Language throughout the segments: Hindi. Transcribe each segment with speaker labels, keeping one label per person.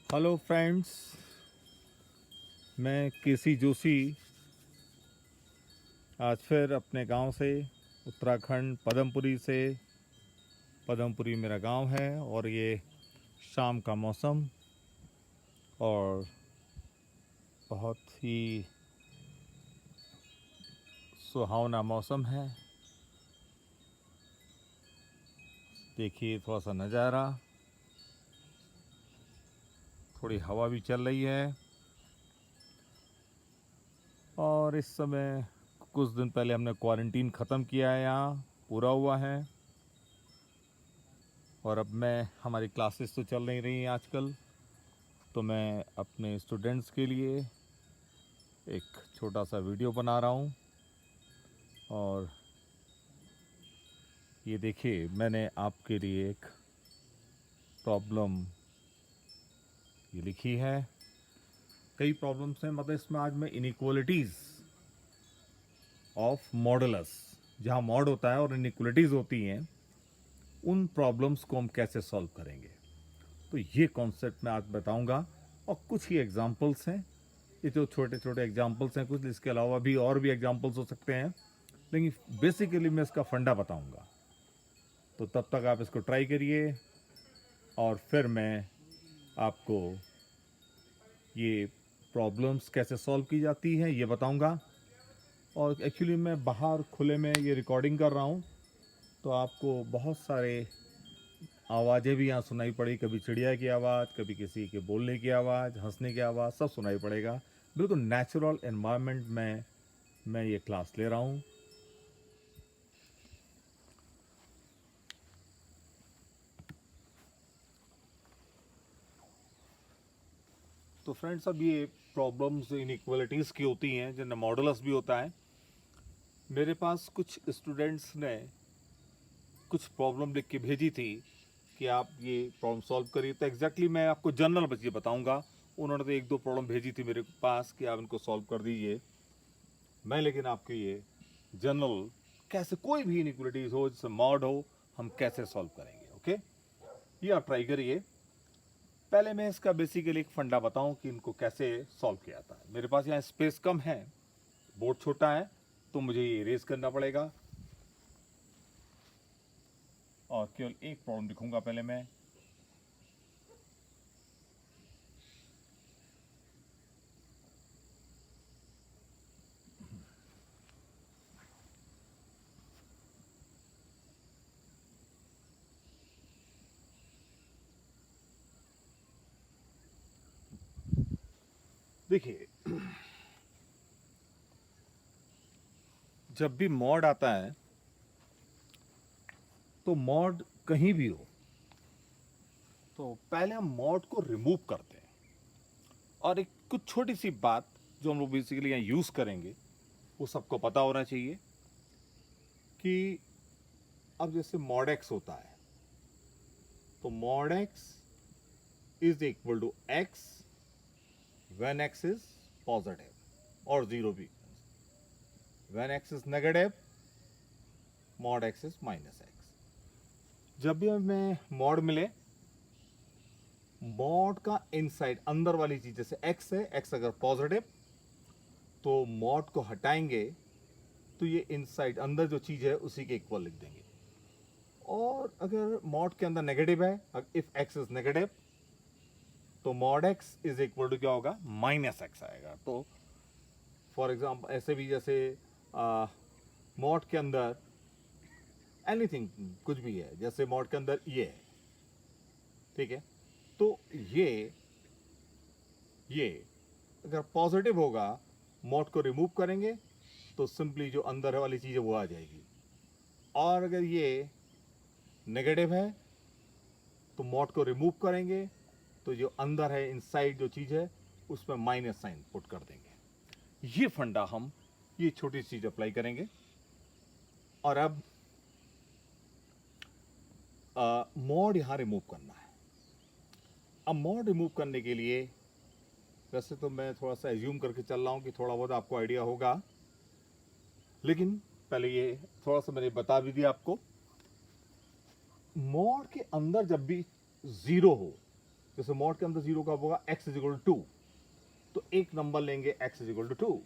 Speaker 1: हेलो फ्रेंड्स, मैं केसी जोशी आज फिर अपने गांव से उत्तराखंड पदमपुरी से। पदमपुरी मेरा गांव है और ये शाम का मौसम और बहुत ही सुहावना मौसम है। देखिए थोड़ा सा नज़ारा, थोड़ी हवा भी चल रही है और इस समय कुछ दिन पहले हमने क्वारंटीन ख़त्म किया है, यहाँ पूरा हुआ है और अब हमारी क्लासेस तो चल नहीं रही हैं आजकल, तो मैं अपने स्टूडेंट्स के लिए एक छोटा सा वीडियो बना रहा हूँ। और ये देखिए, मैंने आपके लिए एक प्रॉब्लम ये लिखी है। कई प्रॉब्लम्स हैं, मतलब इसमें आज मैं इनइक्वालिटीज़ ऑफ मॉडुलस, जहाँ मॉड होता है और इनइक्वालिटीज़ होती हैं, उन प्रॉब्लम्स को हम कैसे सॉल्व करेंगे, तो ये कॉन्सेप्ट मैं आज बताऊंगा। और कुछ ही एग्जांपल्स हैं, ये जो छोटे छोटे एग्जांपल्स हैं कुछ, इसके अलावा भी और भी एग्जांपल्स हो सकते हैं, लेकिन बेसिकली मैं इसका फंडा बताऊंगा। तो तब तक आप इसको ट्राई करिए और फिर मैं आपको ये प्रॉब्लम्स कैसे सॉल्व की जाती हैं ये बताऊंगा। और एक्चुअली मैं बाहर खुले में ये रिकॉर्डिंग कर रहा हूँ, तो आपको बहुत सारे आवाज़ें भी यहाँ सुनाई पड़ी, कभी चिड़िया की आवाज़, कभी किसी के बोलने की आवाज़, हंसने की आवाज़, सब सुनाई पड़ेगा। बिल्कुल नेचुरल एनवायरनमेंट में मैं ये क्लास ले रहा हूँ। तो फ्रेंड्स, अब ये प्रॉब्लम्स इनइक्वालिटीज़ की होती हैं, जिनमें मॉडुलस भी होता है। मेरे पास कुछ स्टूडेंट्स ने कुछ प्रॉब्लम लिख के भेजी थी कि आप ये प्रॉब्लम सॉल्व करिए, तो एग्जैक्टली मैं आपको जनरल बच्चे बताऊंगा। उन्होंने तो एक दो प्रॉब्लम भेजी थी मेरे पास कि आप इनको सॉल्व कर दीजिए। मैं लेकिन आपको ये जनरल कैसे कोई भी इनइक्वालिटीज़ हो, जैसे मॉड हो, हम कैसे सॉल्व करेंगे। ओके, ये आप ट्राई करिए। पहले मैं इसका बेसिकली एक फंडा बताऊं कि इनको कैसे सॉल्व किया जाता है। मेरे पास यहाँ स्पेस कम है, बोर्ड छोटा है, तो मुझे ये इरेज करना पड़ेगा और केवल एक प्रॉब्लम लिखूंगा पहले मैं। देखिए, जब भी मॉड आता है, तो मॉड कहीं भी हो, तो पहले हम मॉड को रिमूव करते हैं। और एक कुछ छोटी सी बात जो हम लोग बेसिकली यहाँ यूज़ करेंगे, वो सबको पता होना चाहिए कि अब जैसे मॉड एक्स होता है, तो mod X is equal to X when X is positive और जीरो भी। When X is negative, mod X is minus X. जब भी हमें मॉड मिले, मॉड का इनसाइड अंदर वाली चीज, जैसे एक्स है, एक्स अगर पॉजिटिव तो मॉड को हटाएंगे तो ये इनसाइड अंदर जो चीज है उसी के इक्वल लिख देंगे। और अगर मॉड के अंदर नेगेटिव है, इफ एक्स इज नेगेटिव, तो mod X is equal to क्या होगा, माइनस एक्स आएगा। तो फॉर एग्जाम्पल ऐसे भी, जैसे मॉड के अंदर एनीथिंग कुछ भी है, जैसे मॉड के अंदर ये है, ठीक है, तो ये अगर पॉजिटिव होगा, मॉड को रिमूव करेंगे तो सिंपली जो अंदर वाली चीज़ है वो आ जाएगी। और अगर ये नेगेटिव है तो मॉड को रिमूव करेंगे तो जो अंदर है, इनसाइड जो चीज़ है, उसमें माइनस साइन पुट कर देंगे। ये फंडा हम ये छोटी चीज़ अप्लाई करेंगे। और अब मॉड यहाँ रिमूव करना है। अब मॉड रिमूव करने के लिए, वैसे तो मैं थोड़ा सा एज्यूम करके चल रहा हूँ कि थोड़ा बहुत आपको आइडिया होगा, लेकिन पहले ये थोड़ा सा मैंने बता भी दिया आपको। मॉड के अंदर जब भी जीरो हो, जैसे मॉड के अंदर 0 कब होगा, x इज इक्वल टू 2, तो एक नंबर लेंगे x is equal to 2।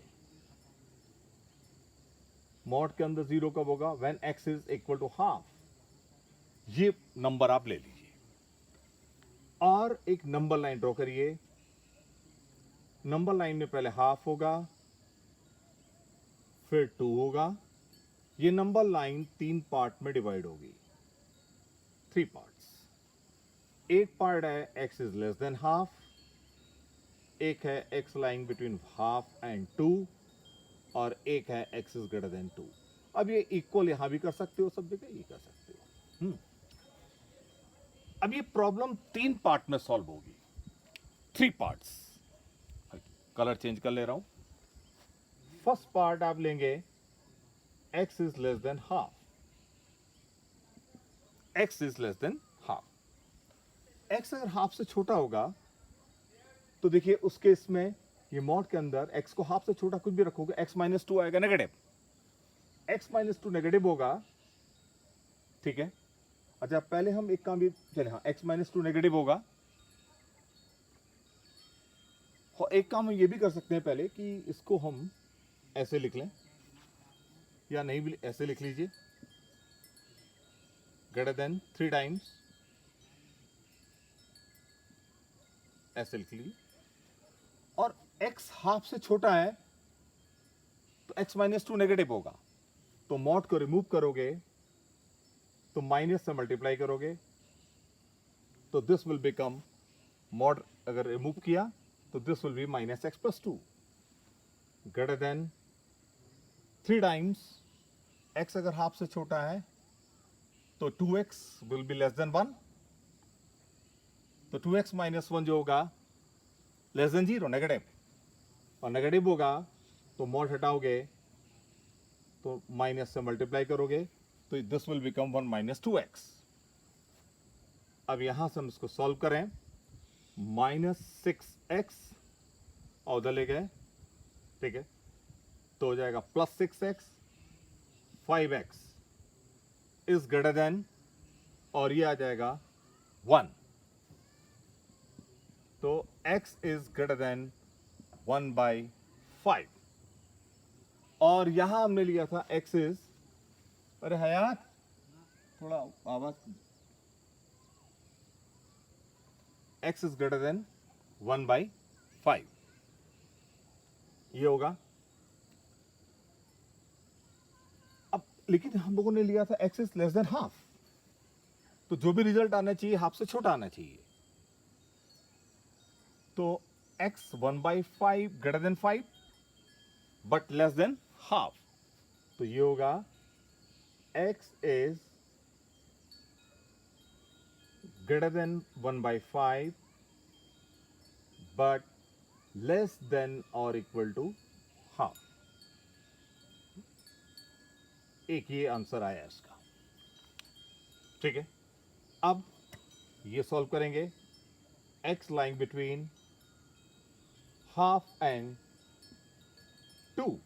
Speaker 1: Mod के अंदर 0 कब होगा, when x is equal to half, ये नंबर आप ले लीजिए और एक नंबर लाइन ड्रॉ करिए। नंबर लाइन में पहले हाफ होगा, फिर 2 होगा। ये नंबर लाइन 3 पार्ट में डिवाइड होगी, 3 पार्ट्स। एक पार्ट है x is less than half, एक है x lying between half and 2, और एक है x इज ग्रेटर देन 2। अब ये इक्वल यहां भी कर सकते हो, सब जगह ये कर सकते हो। अब ये प्रॉब्लम 3 पार्ट में सॉल्व होगी, 3 पार्ट्स। कलर चेंज कर ले रहा हूं। फर्स्ट पार्ट आप लेंगे x is less than half, x is less than half. x अगर हाफ से छोटा होगा तो देखिए उस केस में ये मॉड के अंदर x को हाफ से छोटा कुछ भी रखोगे, x माइनस 2 आएगा नेगेटिव। x माइनस 2 नेगेटिव होगा, ठीक है। अच्छा पहले हम एक काम भी चले, हाँ x माइनस 2 नेगेटिव होगा। एक काम हम ये भी कर सकते हैं पहले कि इसको हम ऐसे लिख लें, या नहीं भी ऐसे लिख लीजिए, ग्रेटर देन 3 टाइम्स, ऐसे लिख लीजिए। और x हाफ से छोटा है तो x माइनस 2 नेगेटिव होगा, तो मॉड को रिमूव करोगे तो माइनस से मल्टीप्लाई करोगे, तो दिस विल बिकम, मॉड अगर रिमूव किया तो this will be minus x plus 2, greater than 3 times. x अगर हाफ से छोटा है तो 2x will be less than 1, तो 2x माइनस 1 जो होगा लेस देन 0, नेगेटिव, और नेगेटिव होगा तो मॉड हटाओगे तो माइनस से मल्टीप्लाई करोगे, तो this will become 1 minus 2x। अब यहां से हम इसको सॉल्व करें, माइनस 6x और उधर ले गए, ठीक है, तो हो जाएगा plus 6x, 5x is greater than, और ये आ जाएगा 1, तो x इज ग्रेटर देन 1/5। और यहां हमने लिया था x इज, अरे हयात थोड़ा आवाज, x इज ग्रेटर देन 1/5, ये होगा। अब लेकिन हम लोगों ने लिया था x is less than half, तो जो भी रिजल्ट आना चाहिए हाफ से छोटा आना चाहिए, तो x 1/5 greater than 5 but less than half, तो ये होगा x is greater than 1/5 but less than और इक्वल टू हाफ। एक ये आंसर आया इसका, ठीक है। अब ये सॉल्व करेंगे, x lying between half and 2,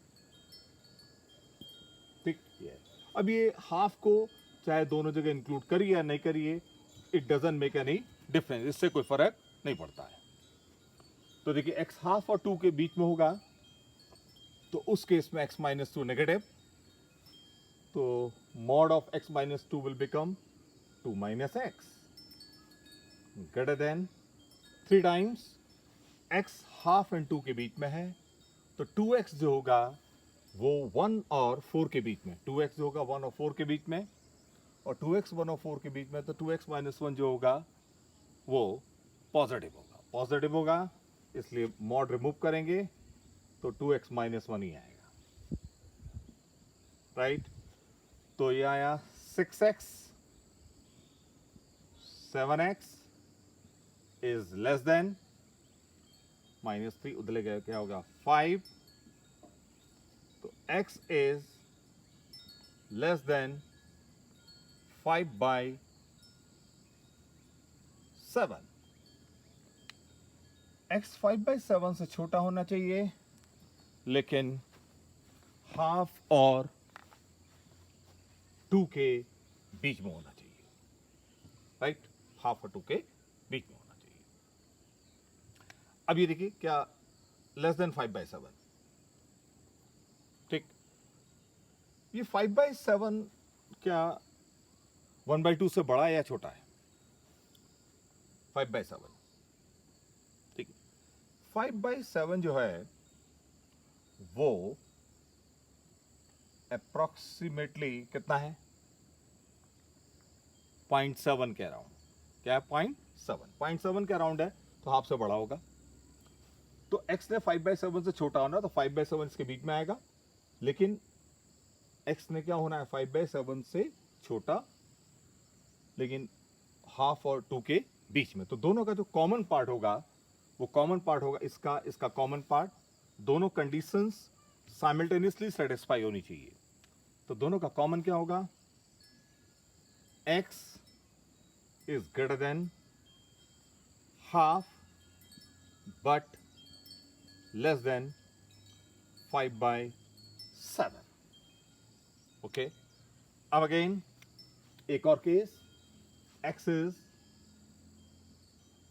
Speaker 1: ठीक है। अब ये हाफ को चाहे दोनों जगह इंक्लूड करिए या नहीं करिए, it doesn't make any difference, इससे कोई फर्क नहीं पड़ता है। तो देखिए x हाफ और 2 के बीच में होगा, तो उस केस में x माइनस 2 नेगेटिव, तो mod of x minus 2 will become 2 minus x, greater than 3 times, x half and 2 के बीच में है, तो 2x जो होगा वो 1 और 4 के बीच में, 2x जो होगा 1 और 4 के बीच में, और 2x 1 और 4 के बीच में, तो 2x माइनस 1 जो होगा वो पॉजिटिव होगा, पॉजिटिव होगा, इसलिए मॉड रिमूव करेंगे तो 2x माइनस 1 ही आएगा, राइट। तो ये आया 6x, 7x is less then, minus 3 उधर ले गया, क्या होगा 5, तो x is less then 5/7। x 5/7 से छोटा होना चाहिए, लेकिन हाफ और 2 के बीच में होना चाहिए, राइट, हाफ और 2 के बीच में होना चाहिए। अब ये देखिए क्या लेस देन 5/7, ठीक। ये 5/7 क्या 1/2 से बड़ा है या छोटा है? 5/7, ठीक। 5/7 जो है वो अप्रोक्सीमेटली कितना है? 0.7 के अराउंड। क्या है? 0.7 के अराउंड है, तो हाफ से बड़ा होगा। तो x ने 5/7 से छोटा होना, तो 5/7 इसके बीच में आएगा, लेकिन x ने क्या होना है? 5/7 से छोटा, लेकिन हाफ और 2 के बीच में। तो दोनों का जो कॉमन पार्ट होगा वो कॉमन पार्ट होगा इसका कॉमन पार्ट। दोनों कंडीशंस साइमल्टेनियसली सेटिस्फाई होनी चाहिए। तो दोनों का कॉमन क्या होगा? x is greater than half but less than 5/7। Okay, अब अगेन एक और case, x is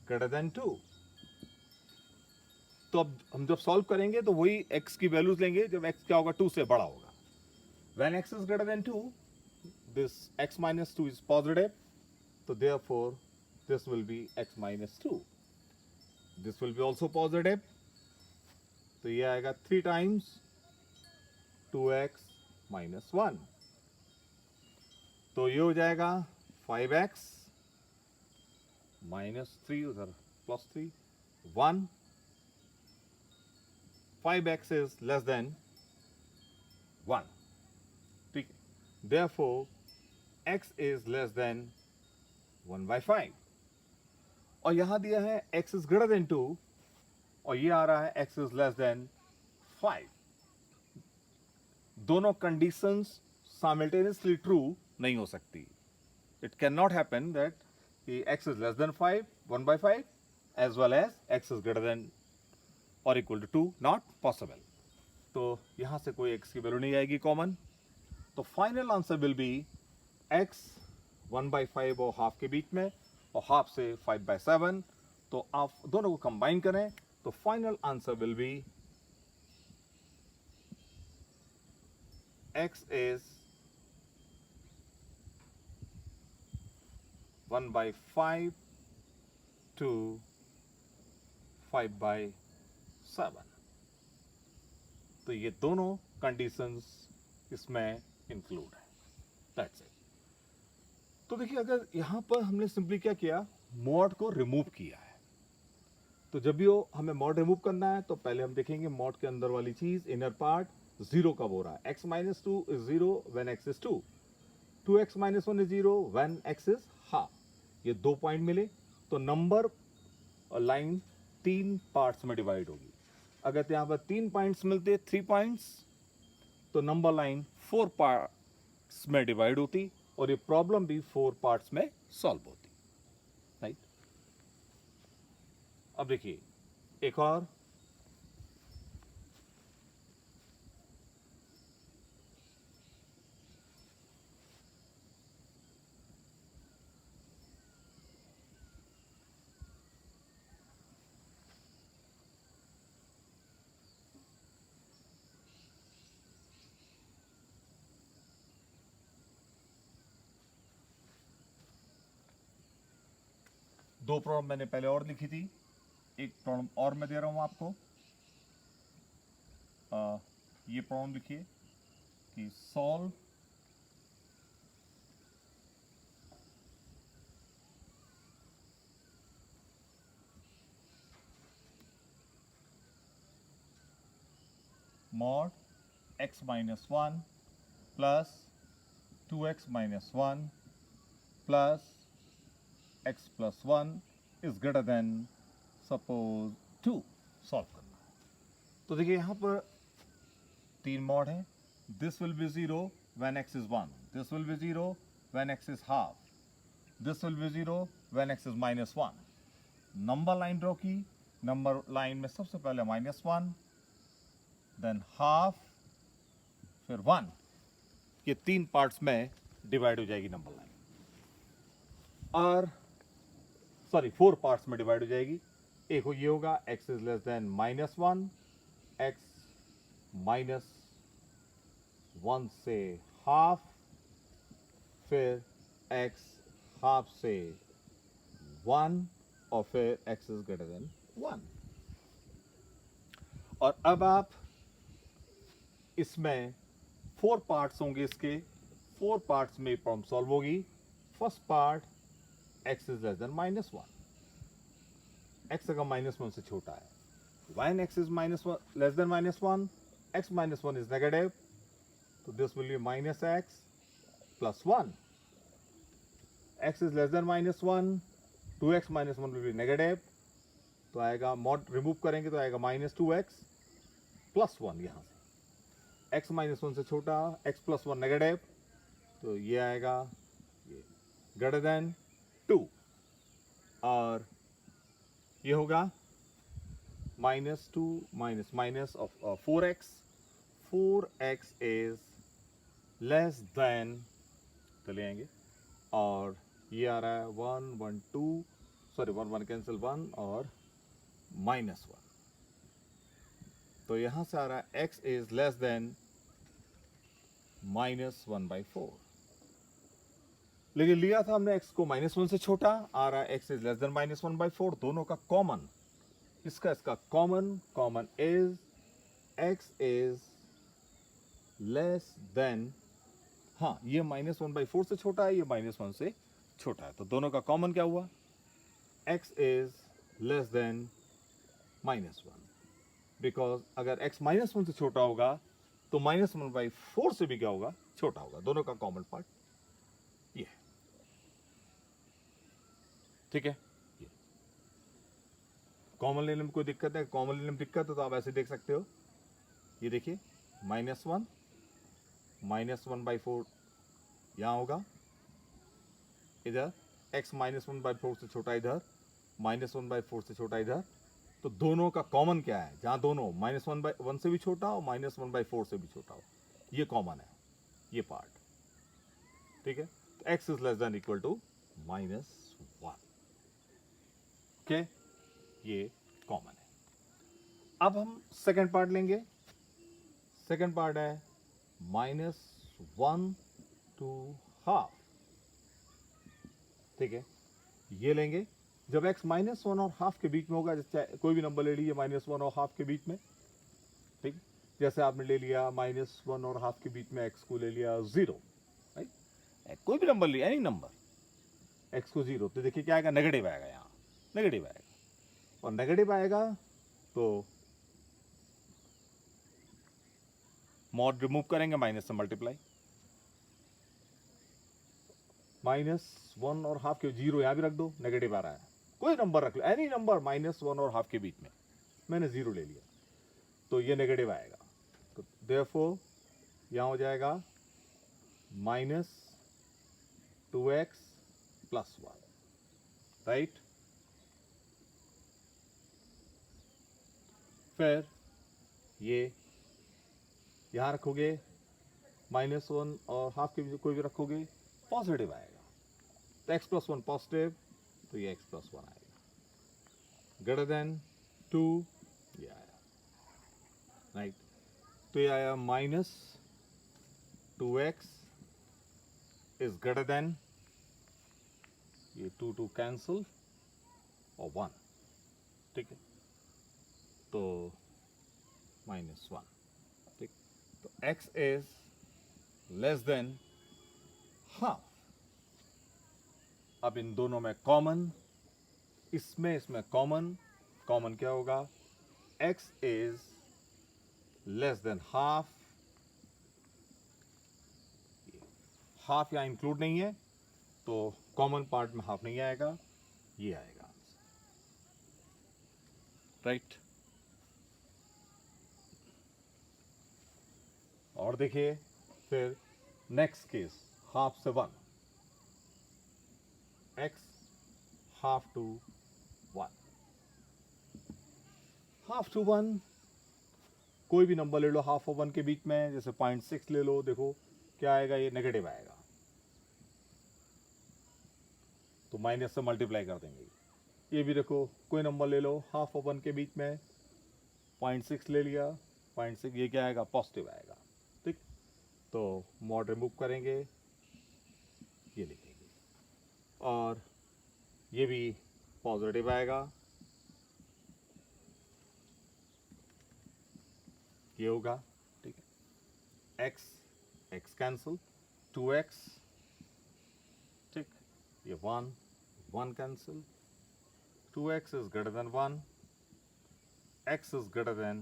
Speaker 1: greater than 2। तो अब हम जब सॉल्व करेंगे तो वही x की वैल्यूज लेंगे जब x क्या होगा? 2 से बड़ा होगा। When x is greater than 2, this x minus 2 is positive, so therefore this will be x minus 2. This will be also positive, तो ये आएगा 3 times 2x minus 1. तो ये हो जाएगा 5x minus 3, उधर plus 3, 1. 5x is less than 1. ठीक, therefore x is less than 1/5. और यहां दिया है x is greater than 2 और ये आ रहा है x is less than 5। दोनों कंडीशंस साइमल्टेनियसली ट्रू नहीं हो सकती। It can not happen that x is less than 5, 1/5, as well as x is greater than or equal to 2, not possible। तो यहां से कोई x की वैल्यू नहीं आएगी कॉमन। तो final answer will be x 1/5 और हाफ के बीच में, और हाफ से 5/7। तो आप दोनों को कंबाइन करें तो final answer will be x is 1/5 to 5/7। तो ये दोनों कंडीशंस इसमें इंक्लूड है। That's it. तो देखिए, अगर यहां पर हमने सिंपली क्या किया, मॉड को रिमूव किया है। तो जब भी हमें मॉड रिमूव करना है तो पहले हम देखेंगे मॉड के अंदर वाली चीज, इनर पार्ट जीरो कब हो रहा है। x minus 2 is 0 when x is 2, 2x minus 1 is 0 when x is half। ये 2 पॉइंट मिले तो नंबर और लाइन 3 पार्ट्स में डिवाइड होगी। अगर यहां पर 3 पॉइंट्स मिलते, 3 पॉइंट्स, तो नंबर लाइन 4 पार्ट्स में डिवाइड होती और ये प्रॉब्लम भी 4 पार्ट्स में सॉल्व होती। राइट, अब देखिए एक और, दो प्रॉब्लम मैंने पहले और लिखी थी, एक प्रॉब्लम और मैं दे रहा हूं आपको। ये प्रॉब्लम लिखिए कि solve mod x minus 1 plus 2x minus 1 plus x plus 1 is greater than suppose 2 solve करना है। तो देखिए यहां पर 3 मॉड है। This will be 0 when x is 1, this will be 0 when x is half, this will be 0 when x is minus 1। Number line draw की, नंबर लाइन में सबसे पहले -1, देन हाफ, फिर 1। ये 3 पार्ट्स में डिवाइड हो जाएगी नंबर लाइन, और सॉरी 4 पार्ट्स में डिवाइड हो जाएगी। एक हो ये होगा x is less then -1, x -1 से हाफ, फिर x हाफ से 1 और फिर x इज ग्रेटर देन 1। और अब आप इसमें 4 पार्ट्स होंगे, इसके 4 पार्ट्स में प्रॉब्लम सॉल्व होगी। First part x is less then -1, x अगर -1 से छोटा है, when x is less than -1, x -1 is negative, so this will be -x plus 1. x is less than -1, 2x -1 will be negative, तो आएगा मॉड रिमूव करेंगे तो आएगा -2x plus 1 यहाँ से। x -1 से छोटा, x plus 1 नेगेटिव, तो ये आएगा ये ग्रेटर देन 2, और ये होगा -2 minus of 4x, 4x is less than, चले आएंगे, और ये आ रहा है 1 1 2, सॉरी 1 1 कैंसिल 1 और -1, तो यहां से आ रहा है x is less than -1/4। लेकिन लिया था हमने x को -1 से छोटा, आ रहा है x is less than -1/4, दोनों का कॉमन, इसका common is x is less than, हाँ ये -1/4 से छोटा है, ये -1 से छोटा है, तो दोनों का कॉमन क्या हुआ, x is less than -1, because अगर x -1 से छोटा होगा तो -1/4 से भी क्या होगा, छोटा होगा, दोनों का कॉमन पार्ट ये है। ठीक है, ये कॉमन लेने में कोई दिक्कत है, कॉमन लेने में दिक्कत है तो आप ऐसे देख सकते हो, ये देखिए -1 -1/4 यहां होगा, इधर x -1/4 से छोटा इधर, -1/4 से छोटा इधर, तो दोनों का कॉमन क्या है, जहां दोनों -1/1 से भी छोटा हो, -1/4 से भी छोटा हो, ये कॉमन है, ये पार्ट। ठीक है, तो x is less than equal to -1, okay, ये कॉमन है। अब हम सेकेंड पार्ट लेंगे, सेकेंड पार्ट है -1 to हाफ। ठीक है, ये लेंगे, जब x -1 और हाफ के बीच में होगा, जैसे कोई भी नंबर ले लीजिए -1 और हाफ के बीच में, ठीक, जैसे आपने ले लिया -1 और हाफ के बीच में x को ले लिया 0, राइट, कोई भी नंबर लिया, एनी नंबर, x को 0, तो देखिए क्या आएगा, नेगेटिव आएगा, यहाँ नेगेटिव आएगा, और नेगेटिव आएगा तो मॉड रिमूव करेंगे, माइनस से मल्टीप्लाई, -1 और हाफ के 0 यहां भी रख दो, नेगेटिव आ रहा है, कोई नंबर रख लो, एनी नंबर -1 और हाफ के बीच में, मैंने 0 ले लिया, तो ये नेगेटिव आएगा, तो देयरफॉर यहां हो जाएगा -2x + 1, राइट। फिर ये यहां रखोगे, -1 और हाफ के बीच कोई भी रखोगे, पॉजिटिव आएगा, तो x + 1 पॉजिटिव, तो ये x + 1 आएगा, ग्रेटर देन 2, ये आया, राइट, तो ये आया -2x इज ग्रेटर देन, ये 2 कैंसिल और 1, ठीक है, तो -1, ठीक, तो x is less than half. अब इन दोनों में कॉमन, इसमें कॉमन क्या होगा, x is less than half, half यहां इंक्लूड नहीं है तो कॉमन पार्ट में हाफ नहीं आएगा, ये आएगा आंसर, राइट। और देखिए फिर नेक्स्ट केस, हाफ से 1, x half to 1, half to 1, कोई भी नंबर ले लो हाफ और 1 के बीच में, जैसे 0.6 ले लो, देखो क्या आएगा, ये नेगेटिव आएगा, तो माइनस से मल्टीप्लाई कर देंगे, ये भी देखो, कोई नंबर ले लो हाफ और 1 के बीच में, 0.6 ले लिया, 0.6 ये क्या आएगा, पॉजिटिव आएगा। ठीक, तो मॉड रिमूव करेंगे, ये लिखेंगे, और ये भी पॉजिटिव आएगा, ये होगा। ठीक है, x कैंसिल, 2x, ठीक, ये 1 cancel, 2x is greater than 1, x is greater than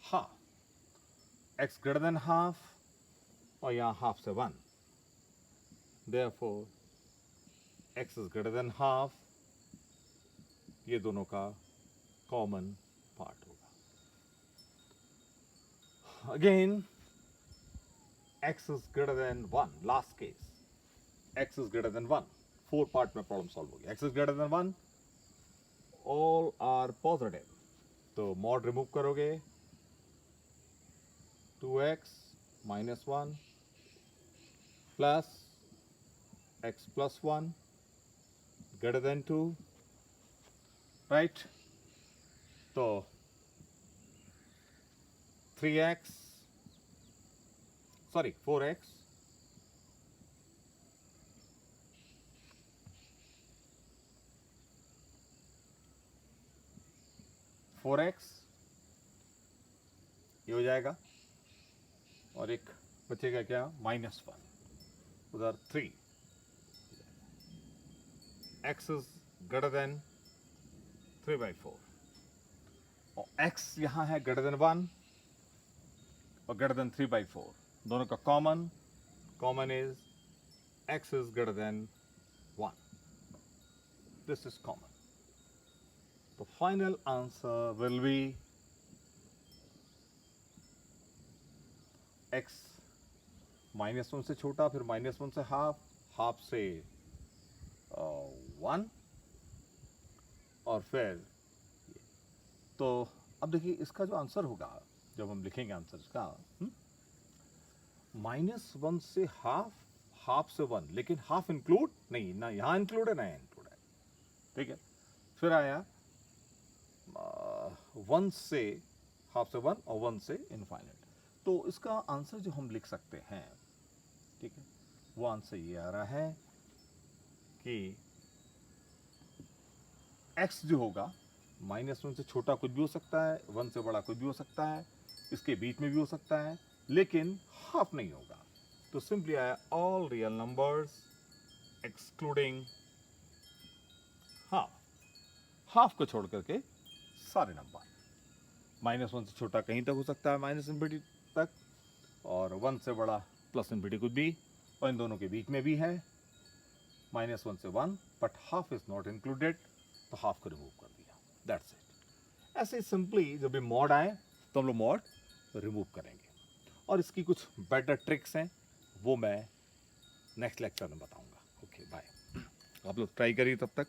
Speaker 1: half, x greater than half, और यहाँ हाफ से 1, therefore x is greater than half, ये दोनों का कॉमन पार्ट होगा। Again x is greater than 1, last case, x is greater than 1, 4 part में प्रॉब्लम सॉल्व होगी। x is greater than 1, all are positive, तो मॉड रिमूव करोगे, 2x minus 1 plus x plus 1 greater than 2, right? तो 3x, sorry 4x, ये हो जाएगा, और एक बचेगा क्या, -1, उधर 3, x is greater than 3/4, और x यहाँ है greater than 1 और greater than 3/4, दोनों का common is x is greater than 1, this is common. The final answer will be x -1 से छोटा, फिर -1 से हाफ से 1, और फिर तो अब देखिए इसका जो आंसर होगा, जब हम लिखेंगे आंसर इसका, -1 से हाफ से 1, लेकिन हाफ इंक्लूड नहीं, ना यहाँ इंक्लूड है ना यहाँ इंक्लूड है। ठीक है, फिर आया 1 से हाफ से 1 और 1 से इनफाइनाइट, तो इसका आंसर जो हम लिख सकते हैं, ठीक है, वो आंसर ये आ रहा है कि x जो होगा -1 से छोटा कुछ भी हो सकता है, 1 से बड़ा कुछ भी हो सकता है, इसके बीच में भी हो सकता है, लेकिन हाफ नहीं होगा। तो सिंपली आया all real numbers excluding half को छोड़ करके सारे नंबर, -1 से छोटा कहीं तक हो सकता है, -∞ तक, और 1 से बड़ा +∞ कुछ भी, और इन दोनों के बीच में भी है, -1 से 1, but half is not included, तो हाफ को रिमूव कर दिया, दैट्स इट। ऐसे सिंपली जब भी मॉड आए तो हम लोग मॉड रिमूव करेंगे, और इसकी कुछ बेटर ट्रिक्स हैं, वो मैं नेक्स्ट लेक्चर में बताऊंगा। ओके बाय, आप लोग ट्राई करिए तब तक।